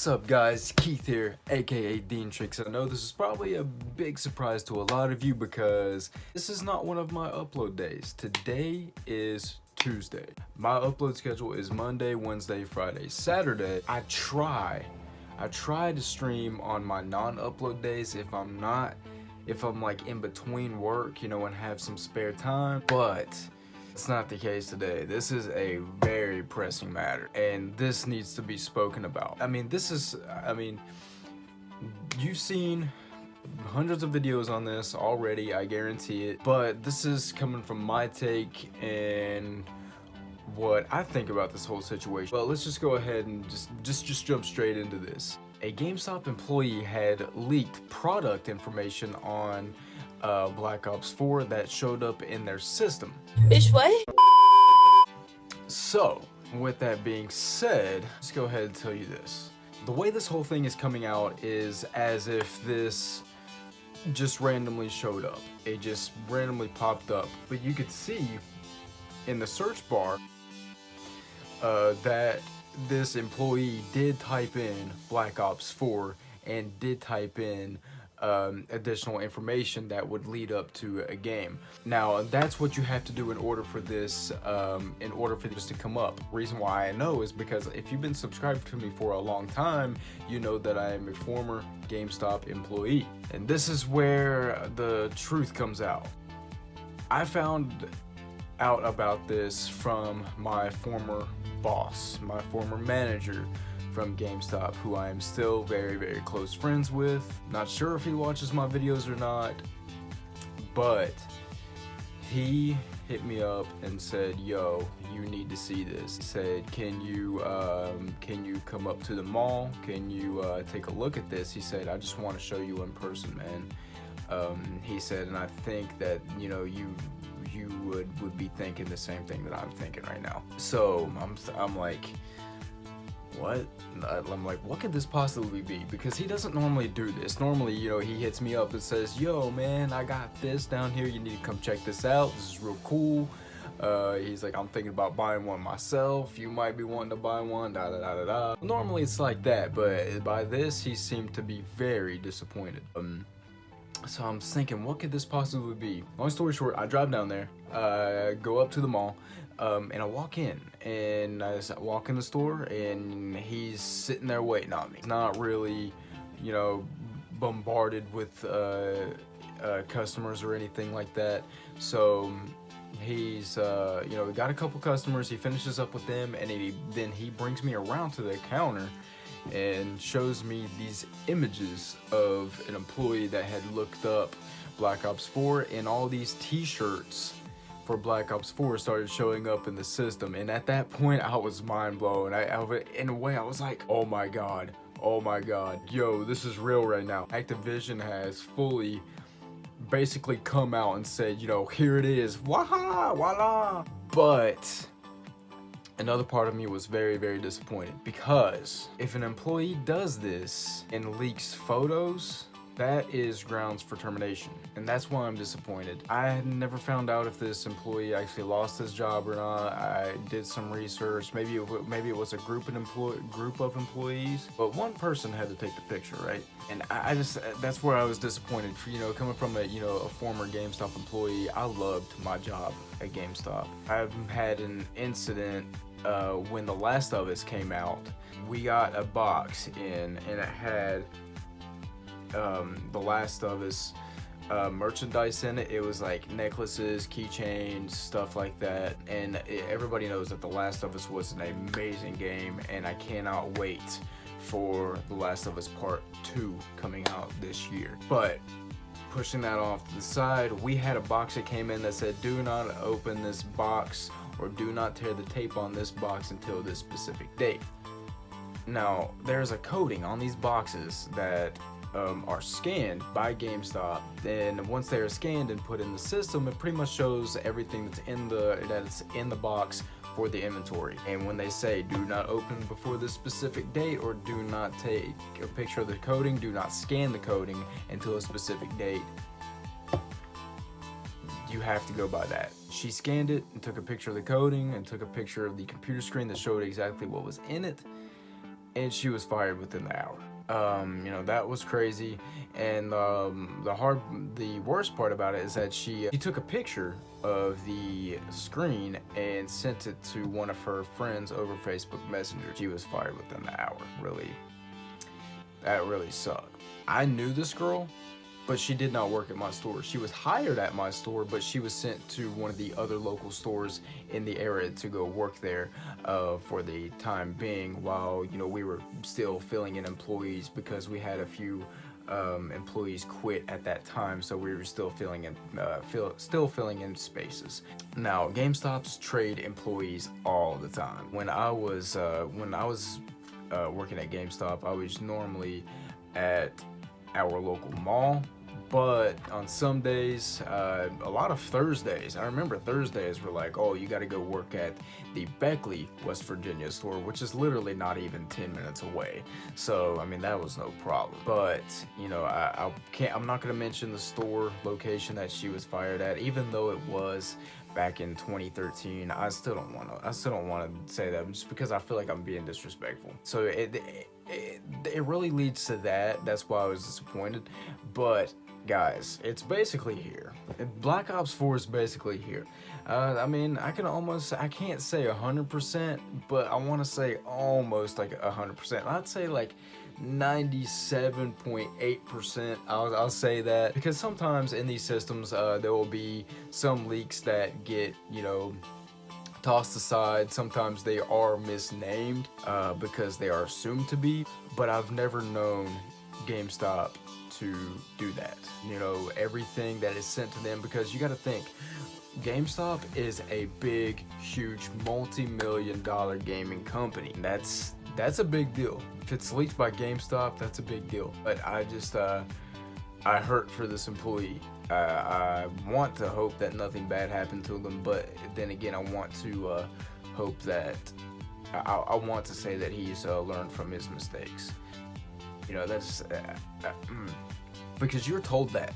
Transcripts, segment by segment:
What's up guys, Keith here, aka DiENTR. I know this is probably a big surprise to a lot of you because this is not one of my upload days. Today is Tuesday. My upload schedule is Monday, Wednesday, Friday, Saturday. I try to stream on my non-upload days if I'm like in between work, and have some spare time, but it's not the case today. This is a very pressing matter, and this needs to be spoken about. You've seen hundreds of videos on this already, I guarantee it, but this is coming from my take and what I think about this whole situation. Well, let's just go ahead and just jump straight into this. A GameStop employee had leaked product information on Black Ops 4 that showed up in their system. Bitch, what? So, with that being said, let's go ahead and tell you this. The way this whole thing is coming out is as if this just randomly showed up. It just randomly popped up. But you could see in the search bar that this employee did type in Black Ops 4 and did type in additional information that would lead up to a game. Now that's what you have to do in order for this to come up. Reason why I know is because if you've been subscribed to me for a long time, you know that I am a former GameStop employee, and this is where the truth comes out. I found out about this from my former boss, my former manager from GameStop, who I am still very, very close friends with. Not sure if he watches my videos or not, but he hit me up and said, yo, you need to see this. He said, can you come up to the mall? Can you take a look at this? He said, I just want to show you in person, man. He said, and I think that, you would be thinking the same thing that I'm thinking right now. So I'm like, what? I'm like, what could this possibly be? Because he doesn't normally do this. Normally, he hits me up and says, yo, man, I got this down here. You need to come check this out. This is real cool. He's like, I'm thinking about buying one myself. You might be wanting to buy one, da da da da da. Normally it's like that, but by this, he seemed to be very disappointed. So I'm thinking, what could this possibly be? Long story short, I drive down there, go up to the mall, and I walk in, and I walk in the store, and he's sitting there waiting on me. He's not really, bombarded with customers or anything like that. So he's, we got a couple customers. He finishes up with them, and then he brings me around to the counter and shows me these images of an employee that had looked up Black Ops 4, and all these t-shirts for Black Ops 4 started showing up in the system. And at that point, I was mind blown. In a way, I was like, oh my god, yo, this is real right now. Activision has fully basically come out and said, here it is, waha, voila. But another part of me was very, very disappointed, because if an employee does this and leaks photos, that is grounds for termination, and that's why I'm disappointed. I had never found out if this employee actually lost his job or not. I did some research. Maybe it was a group of employees, but one person had to take the picture, right? And that's where I was disappointed. Coming from a former GameStop employee, I loved my job at GameStop. I've had an incident when The Last of Us came out. We got a box in, and it had The Last of Us merchandise in it. It was like necklaces, keychains, stuff like that. And everybody knows that The Last of Us was an amazing game, and I cannot wait for The Last of Us Part 2 coming out this year. But pushing that off to the side, we had a box that came in that said, do not open this box or do not tear the tape on this box until this specific date. Now, there's a coating on these boxes that are scanned by GameStop. Then once they are scanned and put in the system, it pretty much shows everything that's in the box for the inventory. And when they say do not open before this specific date, or do not take a picture of the coating, do not scan the coating until a specific date, you have to go by that. She scanned it and took a picture of the coating and took a picture of the computer screen that showed exactly what was in it. and she was fired within the hour. You know, that was crazy. And the worst part about it is that she took a picture of the screen and sent it to one of her friends over Facebook Messenger. She was fired within the hour. Really, that really sucked. I knew this girl, but she did not work at my store. She was hired at my store, but she was sent to one of the other local stores in the area to go work there for the time being, while, you know, we were still filling in employees, because we had a few employees quit at that time, so we were still filling in spaces. Now, GameStops trade employees all the time. When I was working at GameStop, I was normally at our local mall, but on some days, a lot of Thursdays, I remember Thursdays were like, oh, you got to go work at the Beckley, West Virginia store, which is literally not even 10 minutes away. So, I mean, that was no problem. But, you know, I'm not going to mention the store location that she was fired at, even though it was back in 2013. I still don't want to say that, just because I feel like I'm being disrespectful. So it really leads to that. That's why I was disappointed. But guys, it's basically here. Black Ops 4 is basically here. I mean, I can't say 100%, but I want to say almost like 100%. I'd say like 97.8%. I'll say that, because sometimes in these systems there will be some leaks that get, you know, tossed aside. Sometimes they are misnamed because they are assumed to be, but I've never known GameStop to do that. You know, everything that is sent to them, because you got to think, GameStop is a big, huge, multi-million-dollar gaming company. That's a big deal. If it's leaked by GameStop, that's a big deal. But I just I hurt for this employee. I want to hope that nothing bad happened to them, but then again, I want to hope that I want to say that he's learned from his mistakes. You know, that's because you're told that.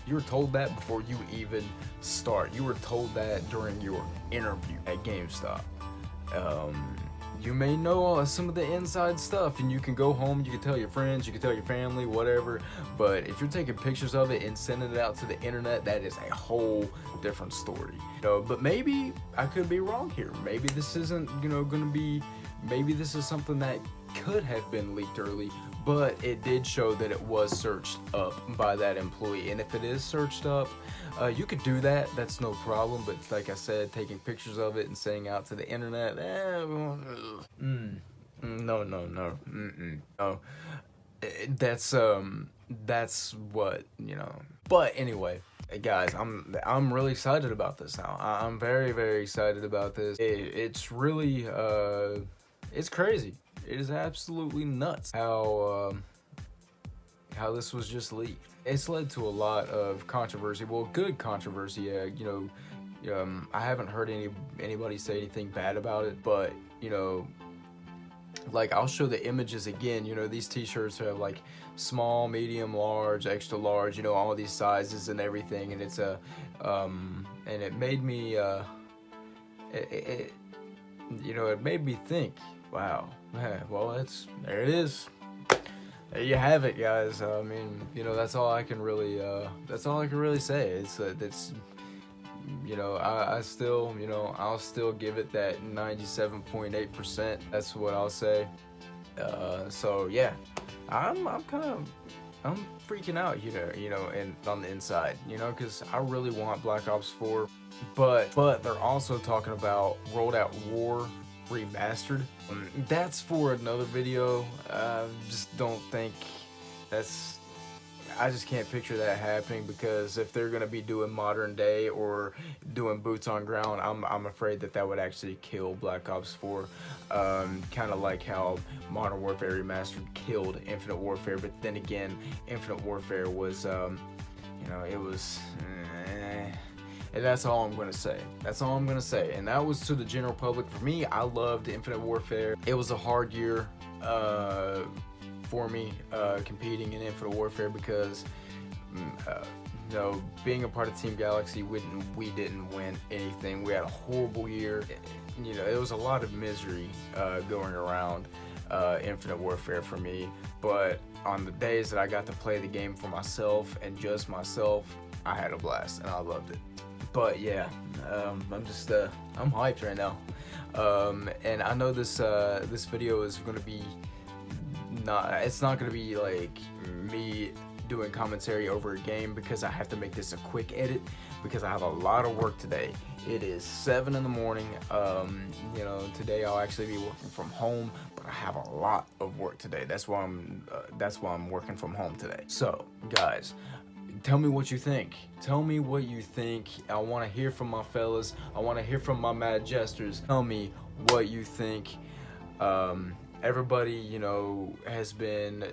You were told that before you even start. You were told that during your interview at GameStop. You may know some of the inside stuff, and you can go home, you can tell your friends, you can tell your family, whatever, but if you're taking pictures of it and sending it out to the internet, that is a whole different story. You know, but maybe I could be wrong here. Maybe this isn't, you know, maybe this is something that could have been leaked early, but it did show that it was searched up by that employee. And if it is searched up, you could do that, that's no problem. But like I said, taking pictures of it and sending out to the internet, no. That's what, you know. But anyway, guys, I'm really excited about this now. I'm very, very excited about this. It's really it's crazy. It is absolutely nuts how this was just leaked. It's led to a lot of controversy. Well, good controversy. You know, I haven't heard anybody say anything bad about it, but you know, like, I'll show the images again. You know, these t-shirts have like small, medium, large, extra large, you know, all these sizes and everything, and it's and it made me you know, it made me think, wow, well, there it is. There you have it, guys. I mean, you know, that's all I can really say. It's you know, I still, you know, I'll still give it that 97.8%. That's what I'll say. So yeah, I'm freaking out, you know, and on the inside, you know, because I really want Black Ops 4, but they're also talking about World at War Remastered. That's for another video. Just don't think I just can't picture that happening, because if they're gonna be doing modern day or doing boots on ground, I'm afraid that would actually kill Black Ops 4. Kind of like how Modern Warfare Remastered killed Infinite Warfare, but then again, Infinite Warfare was, you know, it was. And that's all I'm gonna say. That's all I'm gonna say. And that was to the general public. For me, I loved Infinite Warfare. It was a hard year for me competing in Infinite Warfare, because you know, being a part of Team Galaxy, we didn't win anything. We had a horrible year. You know, it was a lot of misery going around. Infinite Warfare for me. But on the days that I got to play the game for myself and just myself, I had a blast and I loved it. But yeah, I'm hyped right now. And I know this video is gonna be it's not gonna be like me doing commentary over a game, because I have to make this a quick edit because I have a lot of work today. It is 7 in the morning. You know, today I'll actually be working from home, but I have a lot of work today. That's why I'm working from home today. So guys, tell me what you think. Tell me what you think. I want to hear from my fellas. I want to hear from my mad jesters. Tell me what you think. Everybody, you know, has been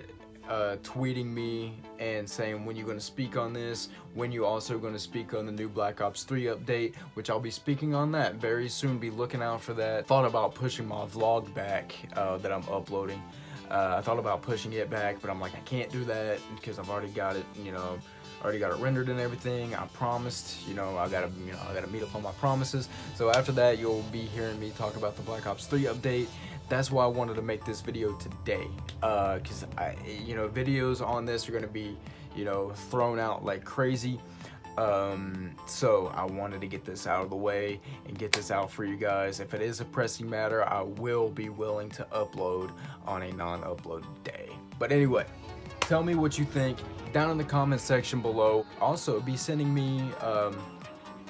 tweeting me and saying when you're going to speak on this, when you also going to speak on the new Black Ops 3 update, which I'll be speaking on that very soon. Be looking out for that. Thought about pushing my vlog back that I'm uploading. I thought about pushing it back, but I'm like, I can't do that because I've already got it, you know, already got it rendered and everything. I promised, you know, I gotta meet up on my promises. So after that, you'll be hearing me talk about the Black Ops 3 update. That's why I wanted to make this video today, because you know, videos on this are gonna be, you know, thrown out like crazy. So I wanted to get this out of the way and get this out for you guys. If it is a pressing matter, I will be willing to upload on a non-upload day. But anyway, tell me what you think down in the comment section below. Also, be sending me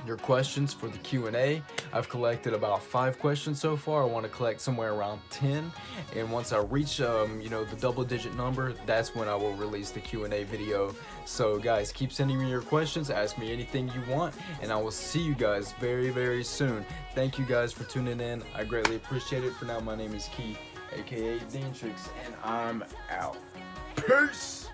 your questions for the Q&A. I've collected about 5 questions so far. I want to collect somewhere around 10, and once I reach you know, the double-digit number, that's when I will release the Q&A video. So guys, keep sending me your questions, ask me anything you want, and I will see you guys very, very soon. Thank you guys for tuning in. I greatly appreciate it. For now, my name is Key, aka DiENTR, and I'm out. Peace.